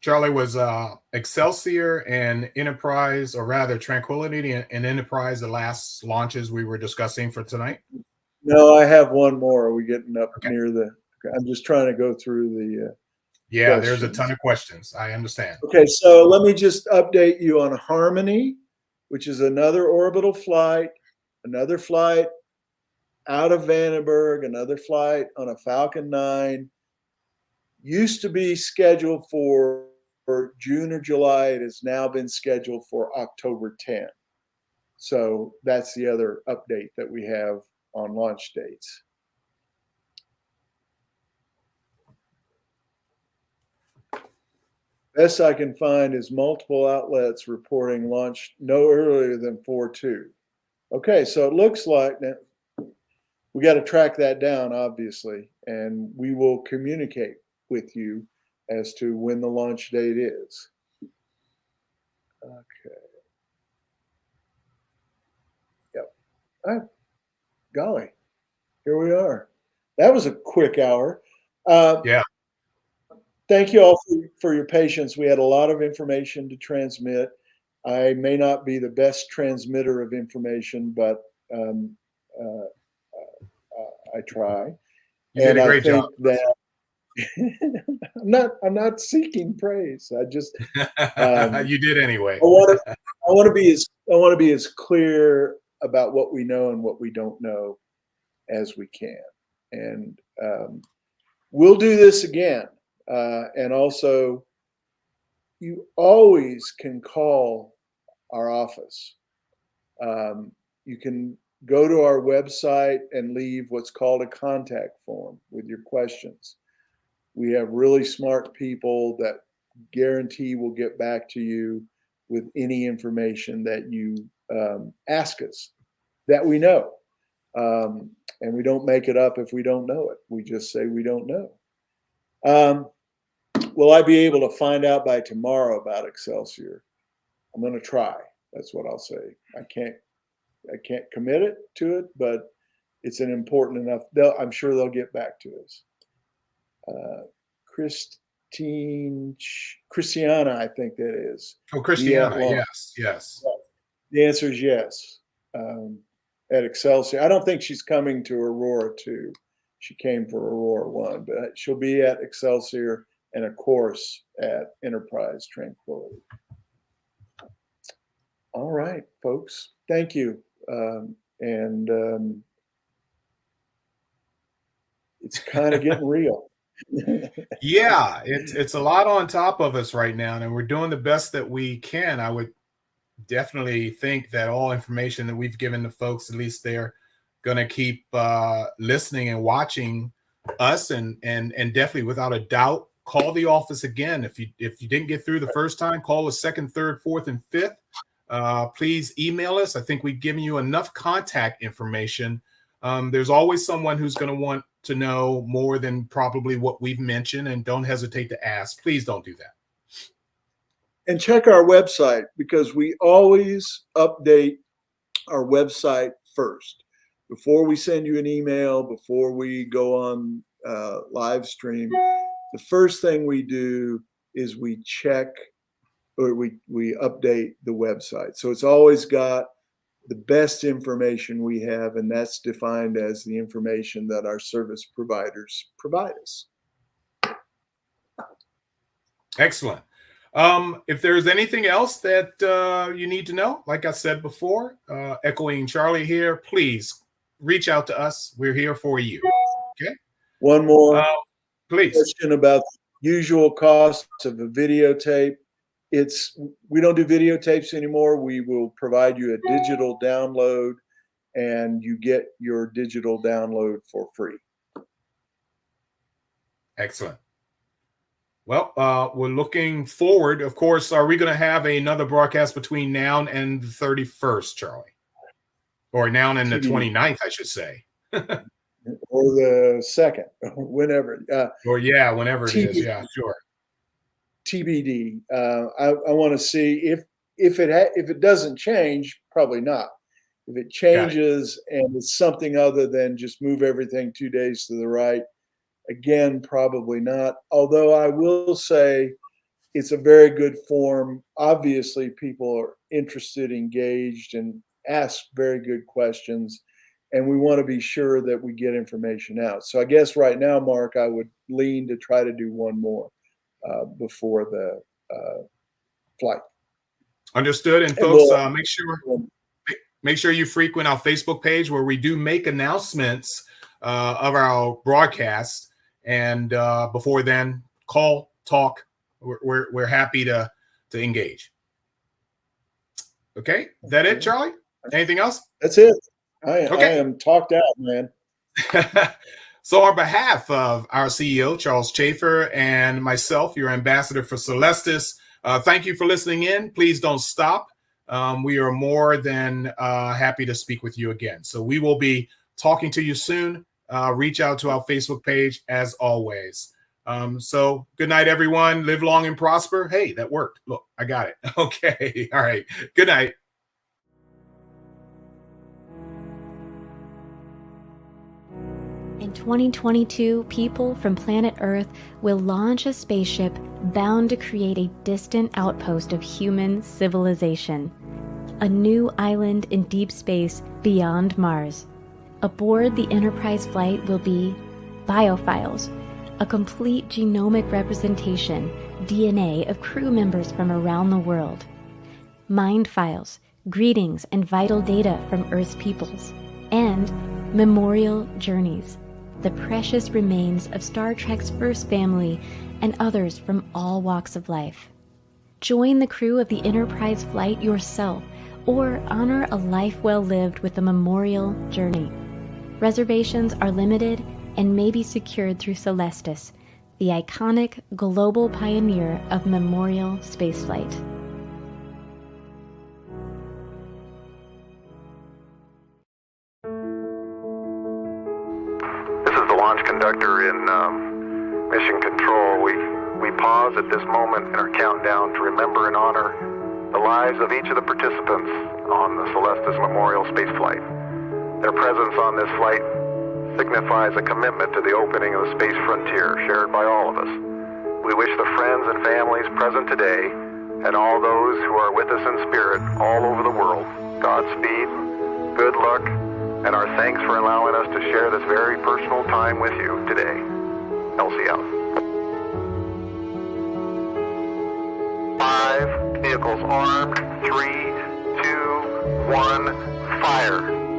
Charlie, was Excelsior and Enterprise, or rather Tranquility and Enterprise, the last launches we were discussing for tonight? No, I have one more. Are we getting up near the? I'm just trying to go through the. Yeah, questions. There's a ton of questions. I understand. Okay, so let me just update you on Harmony, which is another orbital flight, another flight out of Vandenberg, another flight on a Falcon 9. Used to be scheduled for June or July. It has now been scheduled for October 10. So that's the other update that we have on launch dates. Best I can find is multiple outlets reporting launch no earlier than 4/2. Okay, so it looks like now we got to track that down, obviously, and we will communicate with you as to when the launch date is. Okay. Yep. Golly, here we are. That was a quick hour. Yeah. Thank you all for your patience. We had a lot of information to transmit. I may not be the best transmitter of information, but I try. You did a great job. That I'm not seeking praise. I just you did anyway. I want to be as clear about what we know and what we don't know as we can, and we'll do this again. And also, you always can call our office. You can go to our website and leave what's called a contact form with your questions. We have really smart people that guarantee will get back to you with any information that you ask us that we know. And we don't make it up if we don't know it. We just say we don't know. Will I be able to find out by tomorrow about Excelsior? I'm going to try. That's what I'll say. I can't commit it to it, but it's an important enough. I'm sure they'll get back to us. Christiana, I think that is. Oh, Christiana, yes. The answer is yes. At Excelsior, I don't think she's coming to Aurora 2. She came for Aurora 1, but she'll be at Excelsior and of course at Enterprise Tranquility. All right, folks. Thank you. It's kind of getting real. Yeah, it's a lot on top of us right now, and we're doing the best that we can. I would definitely think that all information that we've given to folks, at least they're going to keep listening and watching us, and definitely without a doubt, call the office again. If you didn't get through the first time, call the second, third, fourth, and fifth. Please email us. I think we've given you enough contact information. There's always someone who's going to want to know more than probably what we've mentioned, and don't hesitate to ask. Please don't do that. And check our website, because we always update our website first. Before we send you an email, before we go on live stream, the first thing we do is we check, or we update the website. So it's always got the best information we have, and that's defined as the information that our service providers provide us. Excellent. If there's anything else that you need to know, like I said before, echoing Charlie here, please reach out to us. We're here for you. Okay. One more please. question about the usual costs of a videotape. We don't do videotapes anymore. We will provide you a digital download, and you get your digital download for free. Excellent. Well, we're looking forward. Of course, are we going to have another broadcast between now and the 31st, Charlie? Or now and the 29th, I should say. Or the 2nd, whenever. Whenever it is. Yeah, sure. TBD. I want to see if it doesn't change, probably not. If it changes and it's something other than just move everything 2 days to the right, again, probably not. Although I will say it's a very good form. Obviously, people are interested, engaged, and ask very good questions. And we want to be sure that we get information out. So I guess right now, Mark, I would lean to try to do one more before the flight. Understood. And folks, make sure you frequent our Facebook page, where we do make announcements of our broadcasts. And before then, call, talk. We're happy to engage. Okay, is that it, Charlie? Anything else? That's it. I am talked out, man. So on behalf of our CEO, Charles Chafer, and myself, your ambassador for Celestis, thank you for listening in. Please don't stop. We are more than happy to speak with you again. So we will be talking to you soon. Reach out to our Facebook page as always. So good night, everyone. Live long and prosper. Hey, that worked. Look, I got it. Okay. All right. Good night. In 2022, people from planet Earth will launch a spaceship bound to create a distant outpost of human civilization. A new island in deep space beyond Mars. Aboard the Enterprise flight will be biofiles, a complete genomic representation, DNA of crew members from around the world. Mind files, greetings and vital data from Earth's peoples. And memorial journeys, the precious remains of Star Trek's first family and others from all walks of life. Join the crew of the Enterprise flight yourself, or honor a life well lived with a memorial journey. Reservations are limited and may be secured through Celestis, the iconic global pioneer of memorial spaceflight. This is the launch conductor in mission control. We pause at this moment in our countdown to remember and honor the lives of each of the participants on the Celestis Memorial Spaceflight. Their presence on this flight signifies a commitment to the opening of the space frontier shared by all of us. We wish the friends and families present today and all those who are with us in spirit all over the world, Godspeed, good luck, and our thanks for allowing us to share this very personal time with you today. Elsie out. 5 vehicles armed, 3, 2, 1, fire.